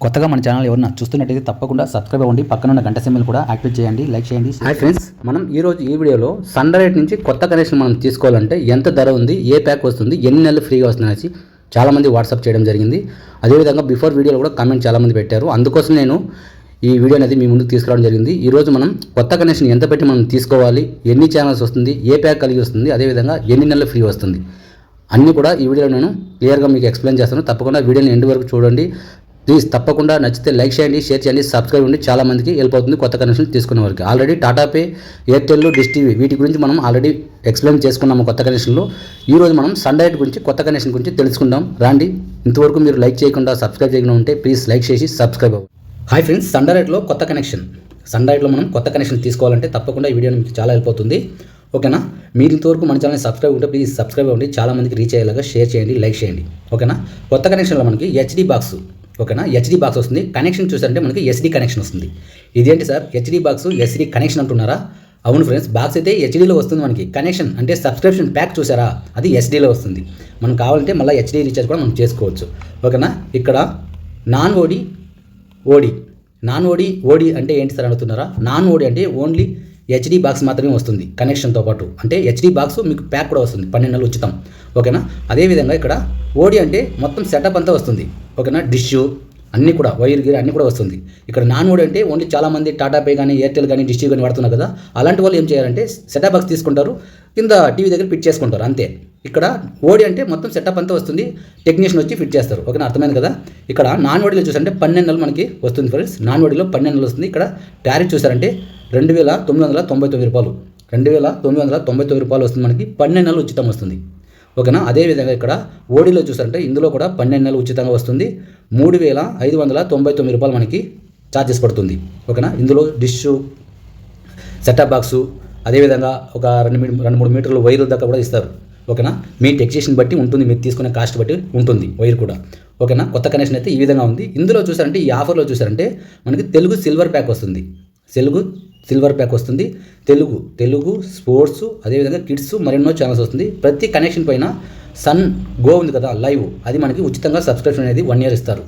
కొత్తగా మన ఛానల్ ఎవరన్నా చూస్తున్నట్టయితే తప్పకుండా సబ్స్క్రైబ్ అవ్వండి, పక్కన ఉన్న గంట సింబల్ కూడా యాక్టివేట్ చేయండి, లైక్ చేయండి. హాయ్ ఫ్రెండ్స్, మనం ఈరోజు ఈ వీడియోలో సన్డైరెక్ట్ నుంచి కొత్త కనెక్షన్ మనం తీసుకోవాలంటే ఎంత ధర ఉంది, ఏ ప్యాక్ వస్తుంది, ఎన్ని నెలలు ఫ్రీగా వస్తుంది అనేసి చాలామంది వాట్సాప్ చేయడం జరిగింది. అదేవిధంగా బిఫోర్ వీడియోలో కూడా కామెంట్ చాలామంది పెట్టారు. అందుకోసం నేను ఈ వీడియో అనేది మీ ముందుకు తీసుకురావడం జరిగింది. ఈరోజు మనం కొత్త కనెక్షన్ ఎంత పెట్టి మనం తీసుకోవాలి, ఎన్ని ఛానల్స్ వస్తుంది, ఏ ప్యాక్ కలిగి వస్తుంది, అదేవిధంగా ఎన్ని నెలలు ఫ్రీ వస్తుంది అన్నీ కూడా ఈ వీడియోలో నేను క్లియర్గా మీకు ఎక్స్ప్లెయిన్ చేస్తాను. తప్పకుండా వీడియోని ఎండ్ వరకు చూడండి. ప్లీజ్ తప్పకుండా నచ్చితే లైక్ చేయండి, షేర్ చేయండి, సబ్స్క్రైబ్ ఉండి చాలా మందికి హెల్ప్ అవుతుంది కొత్త కనెక్షన్ తీసుకునే వారికి. Already Tata pay, Airtel, dish TV వీటి గురించి మనం ఆల్రెడీ ఎక్స్ప్లెయిన్ చేసుకున్నాము కొత్త కనెక్షన్లో. ఈరోజు మనం సన్డైరెక్ట్ గురించి కొత్త కనెక్షన్ గురించి తెలుసుకుందాం రండి. ఇంతవరకు మీరు లైక్ చేయకుండా సబ్స్క్రైబ్ చేయకుండా ఉంటే ప్లీజ్ లైక్ చేసి సబ్స్క్రైబ్ అవ్వండి. హాయ్ ఫ్రెండ్స్, సన్డైరెక్ట్లో కొత్త కనెక్షన్. సన్డైరెక్ట్లో మనం కొత్త కనెక్షన్ తీసుకోవాలంటే తప్పకుండా ఈ వీడియో మీకు చాలా హెల్ప్ అవుతుంది. ఓకేనా? మీరు ఇంతవరకు మన ఛానల్ సబ్స్క్రైబ్ ఉంటే ప్లీజ్ సబ్స్క్రైబ్ అవ్వండి, చాలా మందికి రీచ్ అయ్యేలాగా షేర్ చేయండి, లైక్ చేయండి. ఓకేనా? కొత్త కనెక్షన్లో మనకి హెచ్డి బాక్స్, ఓకేనా, హెచ్డి బాక్స్ వస్తుంది. కనెక్షన్ చూసారంటే మనకి ఎస్డి కనెక్షన్ వస్తుంది. ఇదేంటి sir HD box SD connection అంటున్నారా? అవును ఫ్రెండ్స్, బాక్స్ అయితే హెచ్డీలో వస్తుంది. మనకి కనెక్షన్ అంటే సబ్స్క్రిప్షన్ ప్యాక్ చూసారా, అది ఎస్డీలో వస్తుంది. మనం కావాలంటే మళ్ళీ హెచ్డీ రీఛార్జ్ కూడా మనం చేసుకోవచ్చు. ఓకేనా? ఇక్కడ నాన్ ఓడి ఓడి అంటే ఏంటి సార్ అడుగుతున్నారా? నాన్ ఓడి అంటే ఓన్లీ హెచ్డి బాక్స్ మాత్రమే వస్తుంది కనెక్షన్తో పాటు. అంటే హెచ్డి బాక్స్ మీకు ప్యాక్ కూడా వస్తుంది, 12 నెలలు ఉచితం. ఓకేనా? అదేవిధంగా ఇక్కడ ఓడి అంటే మొత్తం సెటప్ అంతా వస్తుంది. ఓకేనా? డిష్ అన్నీ కూడా, వైర్ గిర్ అన్నీ కూడా వస్తుంది. ఇక్కడ నాన్ ఓడి అంటే ఓన్లీ చాలామంది టాటా పే కానీ, ఎయిర్టెల్ కానీ, డిష్ కానీ వాడుతున్నారు కదా, అలాంటి వాళ్ళు ఏం చేయాలంటే సెటప్ బాక్స్ తీసుకుంటారు, కింద టీవీ దగ్గర ఫిట్ చేసుకుంటారు అంతే. ఇక్కడ ఓడి అంటే మొత్తం సెటప్ అంతా వస్తుంది, టెక్నీషియన్ వచ్చి ఫిట్ చేస్తారు. ఓకేనా? అర్థమైంది కదా? ఇక్కడ నాన్ ఓడిలో చూసారంటే 12 నెలలు మనకి వస్తుంది ఫ్రెండ్స్. నాన్ ఓడిలో 12 నెలలు వస్తుంది. ఇక్కడ టారిఫ్ చూసారంటే 2,999 రూపాయలు, 2,999 రూపాయలు వస్తుంది మనకి. 12 నెలలు ఉచితం వస్తుంది. ఓకేనా? అదేవిధంగా ఇక్కడ ఓడిలో చూసారంటే ఇందులో కూడా 12 నెలలు ఉచితంగా వస్తుంది. 3,599 రూపాయలు మనకి ఛార్జెస్ పడుతుంది. ఓకేనా? ఇందులో డిష్, సెటప్ బాక్సు, అదేవిధంగా ఒక 2-3 మీటర్లు వైర్ దాకా కూడా ఇస్తారు. ఓకేనా? మీ టెక్నీషియన్ బట్టి ఉంటుంది, మీరు తీసుకునే కాస్ట్ బట్టి ఉంటుంది వైర్ కూడా. ఓకేనా? కొత్త కనెక్షన్ అయితే ఈ విధంగా ఉంది. ఇందులో చూసారంటే ఈ ఆఫర్లో చూసారంటే మనకి తెలుగు సిల్వర్ ప్యాక్ వస్తుంది. సిల్వర్ ప్యాక్ వస్తుంది. తెలుగు స్పోర్ట్స్, అదేవిధంగా కిడ్స్, మరెన్నో ఛానల్స్ వస్తుంది. ప్రతి కనెక్షన్ పైన సన్ గో ఉంది కదా లైవ్, అది మనకి ఉచితంగా సబ్స్క్రిప్షన్ అనేది 1 year ఇస్తారు.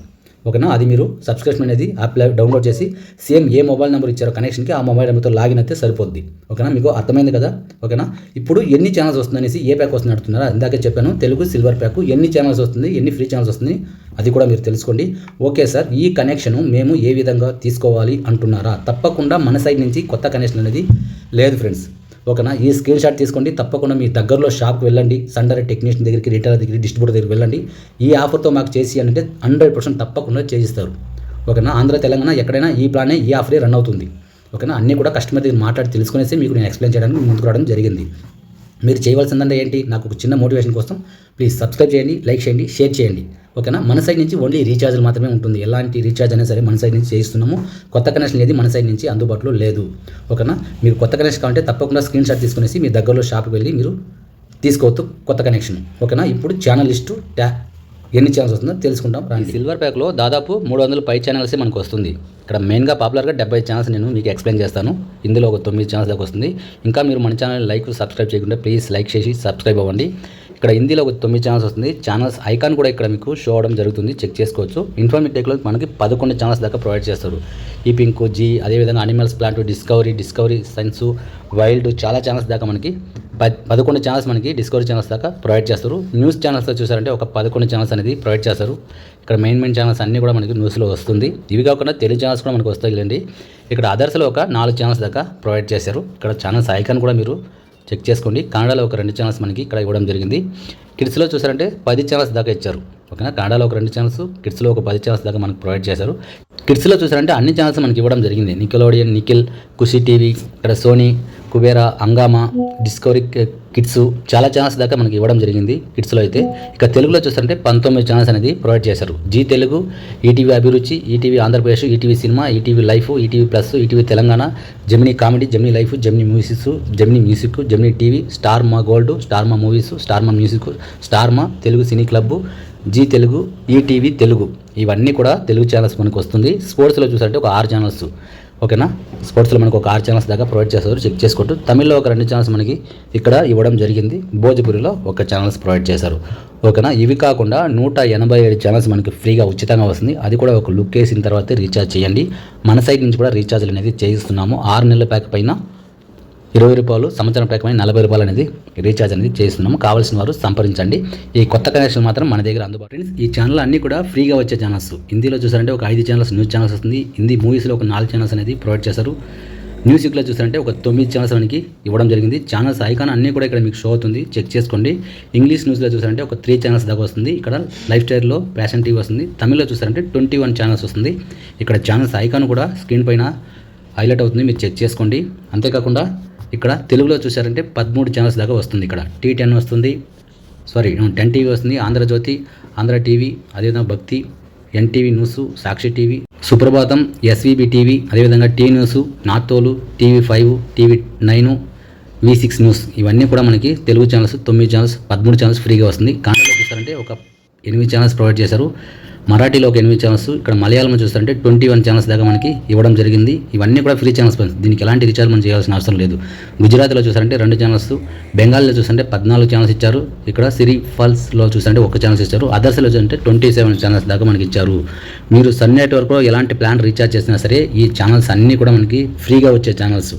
ఓకేనా? అది మీరు సబ్స్క్రిప్షన్ అనేది యాప్ డౌన్లోడ్ చేసి సేమ్ ఏ మొబైల్ నెంబర్ ఇచ్చారో కనెక్షన్కి ఆ మొబైల్ నెంబర్తో లాగిన్ అయితే సరిపోద్ది. ఓకేనా? మీకు అర్థమైంది కదా? ఓకేనా? ఇప్పుడు ఎన్ని ఛానల్స్ వస్తుందనేసి ఏ ప్యాక్ వస్తుంది అడుగుతున్నారా? ఇందాకే చెప్పాను, తెలుగు సిల్వర్ ప్యాక్ ఎన్ని ఛానల్స్ వస్తుంది, ఎన్ని ఫ్రీ ఛానల్స్ వస్తుంది, అది కూడా మీరు తెలుసుకోండి. ఓకే సార్, ఈ కనెక్షన్ మేము ఏ విధంగా తీసుకోవాలి అంటున్నారా? తప్పకుండా మన సైడ్ నుంచి కొత్త కనెక్షన్ అనేది లేదు ఫ్రెండ్స్. ఓకేనా? ఈ స్క్రీన్ షాట్ తీసుకోండి. తప్పకుండా మీ దగ్గరలో షాప్కి వెళ్ళండి, సన్డైరెక్ట్ టెక్నీషియన్ దగ్గరికి, రిటైలర్ దగ్గరికి, డిస్ట్రిబ్యూటర్ దగ్గరికి వెళ్ళండి. ఈ ఆఫర్తో మాకు చేసి అంటే 100% తప్పకుండా చేయిస్తారు. ఓకేనా? ఆంధ్ర, తెలంగాణ ఎక్కడైనా ఈ ప్లానే, ఈ ఆఫరే రన్ అవుతుంది. ఓకేనా? అన్నీ కూడా కస్టమర్ దగ్గర మాట్లాడి తెలుసుకునేసి మీకు నేను ఎక్స్ప్లెయిన్ చేయడానికి ముందుకు రావడం జరిగింది. మీరు చేయవలసిందంటే ఏంటి, నాకు ఒక చిన్న మోటివేషన్ కోసం ప్లీజ్ సబ్స్క్రైబ్ చేయండి, లైక్ చేయండి, షేర్ చేయండి. ఓకేనా? మన సైడ్ నుంచి ఓన్లీ రీఛార్జ్లు మాత్రమే ఉంటుంది. ఎలాంటి రీఛార్జ్ అయినా సరే మన సైడ్ నుంచి చేయిస్తున్నాము. కొత్త కనెక్షన్ అనేది మన సైడ్ నుంచి అందుబాటులో లేదు. ఓకేనా? మీరు కొత్త కనెక్షన్ కావాలంటే తప్పకుండా స్క్రీన్ షాట్ తీసుకునేసి మీ దగ్గరలో షాప్కి వెళ్ళి మీరు తీసుకోవచ్చు కొత్త కనెక్షన్. ఓకేనా? ఇప్పుడు ఛానల్ లిస్టు ఎన్ని ఛానల్స్ వస్తుందో తెలుసుకుంటాం రండి. సిల్వర్ ప్యాక్లో దాదాపు 300 పై ఛానల్సే మనకు వస్తుంది. ఇక్కడ మెయిన్గా పాపులర్గా 70 ఛానల్స్ నేను మీకు ఎక్స్ప్లెయిన్ చేస్తాను. ఇందులో ఒక 9 ఛానల్స్ దాకా వస్తుంది. ఇంకా మీరు మన ఛానల్ లైక్, సబ్స్క్రైబ్ చేయకుండా ప్లీజ్ లైక్ చేసి సబ్స్క్రైబ్ అవ్వండి. ఇక్కడ హిందీలో ఒక 9 ఛానల్స్ వస్తుంది. ఛానల్స్ ఐకాన్ కూడా ఇక్కడ మీకు షో అవడం జరుగుతుంది, చెక్ చేసుకోవచ్చు. ఇన్ఫర్మేటివ్లో మనకి 11 ఛానల్స్ దాకా ప్రొవైడ్ చేస్తారు. ఈ పింక్, జీ, అదేవిధంగా animals plant, discovery science, wild, చాలా ఛానల్స్ దాకా మనకి 11 ఛానల్స్ మనకి డిస్కవరీ ఛానల్స్ దాకా ప్రొవైడ్ చేస్తారు. న్యూస్ ఛానల్స్లో చూసారంటే ఒక 11 ఛానల్స్ అనేది ప్రొవైడ్ చేస్తారు. ఇక్కడ మెయిన్ ఛానల్స్ అన్నీ కూడా మనకి న్యూస్లో వస్తుంది. ఇవి కాకుండా తెలుగు ఛానల్స్ కూడా మనకు వస్తాయిలేండి. ఇక్కడ అదర్స్లో ఒక 4 ఛానల్స్ దాకా ప్రొవైడ్ చేశారు. ఇక్కడ ఛానల్స్ ఐకాన్ కూడా మీరు చెక్ చేసుకోండి. కన్నడలో ఒక 2 ఛానల్స్ మనకి ఇక్కడ ఇవ్వడం జరిగింది. కిడ్స్లో చూసారంటే 10 ఛానల్స్ దాకా ఇచ్చారు. ఓకేనా? కన్నడలో ఒక 2 ఛానల్స్, కిడ్స్లో ఒక 10 ఛానల్స్ దాకా మనకు ప్రొవైడ్ చేశారు. కిడ్స్లో చూసారంటే అన్ని ఛానల్స్ మనకి ఇవ్వడం జరిగింది. నికెలోడియన్, నిఖిల్, ఖుషి టీవీ, ఇక్కడ సోనీ, కుబేరా, హంగామా, డిస్కవరీ కిడ్స్, చాలా ఛానల్స్ దాకా మనకి ఇవ్వడం జరిగింది కిడ్స్లో అయితే. ఇక తెలుగులో చూసారంటే 19 ఛానల్స్ అనేది ప్రొవైడ్ చేశారు. Zee Telugu, ETV Abhiruchi, ETV Andhra Pradesh, ETV cinema, ETV life, ETV plus, ETV Telangana, Gemini comedy, Gemini life, Gemini music, Gemini TV, Star Maa gold, Star Maa movies, Star Maa music, Star Maa Telugu cine club, Zee Telugu, ETV Telugu, ఇవన్నీ కూడా Telugu channels మనకు వస్తుంది. స్పోర్ట్స్లో చూసారంటే ఒక 6 channels, ఓకేనా. స్పోర్ట్స్లో మనకు ఒక 6 ఛానల్స్ దాకా ప్రొవైడ్ చేస్తారు, చెక్ చేసుకోవచ్చు. తమిళ్లో ఒక 2 ఛానల్స్ మనకి ఇక్కడ ఇవ్వడం జరిగింది. భోజ్పురిలో ఒక ఛానల్స్ ప్రొవైడ్ చేశారు. ఓకేనా. ఇవి కాకుండా 187 ఛానల్స్ మనకి ఫ్రీగా ఉచితంగా వస్తుంది. అది కూడా ఒక లుక్ వేసిన తర్వాత రీఛార్జ్ చేయండి. మన సైడ్ నుంచి కూడా రీఛార్జ్లు అనేది చేయిస్తున్నాము. 6 నెలల ప్యాక్ పైన 20 రూపాయలు, సంవత్సరం ప్యాక్ పైన 40 రూపాయలు అనేది రీఛార్జ్ అనేది చేస్తున్నాము. కావాల్సిన వారు సంప్రదించండి. ఈ కొత్త కనెక్షన్ మాత్రం మన దగ్గర అందుబాటు. ఫ్రెండ్స్, ఈ ఛానల్ అన్నీ కూడా ఫ్రీగా వచ్చే ఛానల్స్. హిందీలో చూసారంటే ఒక 5 ఛానల్స్ న్యూస్ ఛానల్స్ వస్తుంది. హిందీ మూవీస్లో ఒక 4 ఛానల్స్ అనేది ప్రొవైడ్ చేశారు. మ్యూజిక్లో చూసారంటే ఒక 9 ఛానల్స్ మనకి ఇవ్వడం జరిగింది. ఛానల్స్ ఐకాన్ అన్నీ కూడా ఇక్కడ మీకు షో అవుతుంది, చెక్ చేసుకోండి. ఇంగ్లీష్ న్యూస్లో చూసారంటే ఒక 3 ఛానల్స్ దాకా వస్తుంది. ఇక్కడ లైఫ్ స్టైల్లో ఫ్యాషన్ టీవీ వస్తుంది. తమిళ్లో చూసారంటే 21 ఛానల్స్ వస్తుంది. ఇక్కడ ఛానల్స్ ఐకాన్ కూడా స్క్రీన్ పైన హైలైట్ అవుతుంది, మీరు చెక్ చేసుకోండి. అంతేకాకుండా ఇక్కడ తెలుగులో చూసారంటే 13 ఛానల్స్ దాకా వస్తుంది. ఇక్కడ T10 వస్తుంది, 10 టీవీ వస్తుంది, ఆంధ్రజ్యోతి, ఆంధ్ర టీవీ, అదేవిధంగా Bhakti, NTV news, Sakshi TV, Suprabhatam, SVB TV, అదేవిధంగా టీ న్యూస్, నార్తోలు, TV5, TV9, V6 న్యూస్, ఇవన్నీ కూడా మనకి తెలుగు ఛానల్స్ 9 ఛానల్స్, 13 ఛానల్స్ ఫ్రీగా వస్తుంది. కన్నడలో చూసారంటే ఒక 8 ఛానల్స్ ప్రొవైడ్ చేశారు. మరాఠీలో ఒక 8 ఛానల్స్, ఇక్కడ మలయాళంలో చూస్తారంటే 21 ఛానల్స్ దాకా మనకి ఇవ్వడం జరిగింది. ఇవన్నీ కూడా ఫ్రీ ఛానల్స్. దీనికి ఎలాంటి రీఛార్జ్ మనం చేయాల్సిన అవసరం లేదు. గుజరాత్లో చూసారంటే 2 ఛానల్స్, బెంగాల్లో చూసారంటే 14 ఛానల్స్ ఇచ్చారు. ఇక్కడ సిరి ఫాల్స్లో చూసారంటే 1 ఛానల్స్ ఇచ్చారు. అదర్స్లో చూసారంటే 27 ఛానల్స్ దాకా మనకి ఇచ్చారు. మీరు సన్ నెట్వర్క్లో ఎలాంటి ప్లాన్ రీఛార్జ్ చేసినా సరే ఈ ఛానల్స్ అన్నీ కూడా మనకి ఫ్రీగా వచ్చే ఛానల్స్.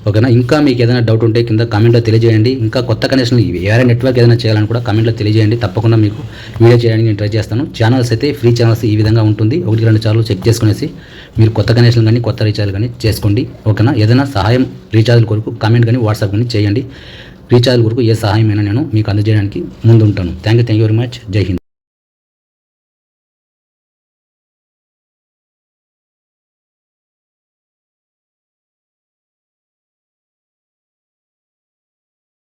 ఓకేనా. ఇంకా మీకు ఏదైనా డౌట్ ఉంటే కింద కామెంట్లో తెలియజేయండి. ఇంకా కొత్త కనెక్షన్ వేరే నెట్వర్క్ ఏదైనా చేయాలని కూడా కామెంట్లో తెలియజేయండి. తప్పకుండా మీకు వీడియో చేయడానికి నేను ట్రై చేస్తాను. ఛానల్స్ అయితే ఫ్రీ ఛానల్స్ ఈ విధంగా ఉంటుంది. 1-2 సార్లు చెక్ చేసుకునేసి మీరు కొత్త కనెక్షన్ కానీ కొత్త రీఛార్జ్ కానీ చేసుకోండి. ఓకేనా. ఏదైనా సహాయం రీఛార్జ్ కొరకు కామెంట్ కానీ వాట్సాప్ కానీ చేయండి. రీఛార్జ్ కొరకు ఏ సహాయమైనా నేను మీకు అందజేయడానికి ముందు ఉంటాను. Thank you very much. జై హింద్.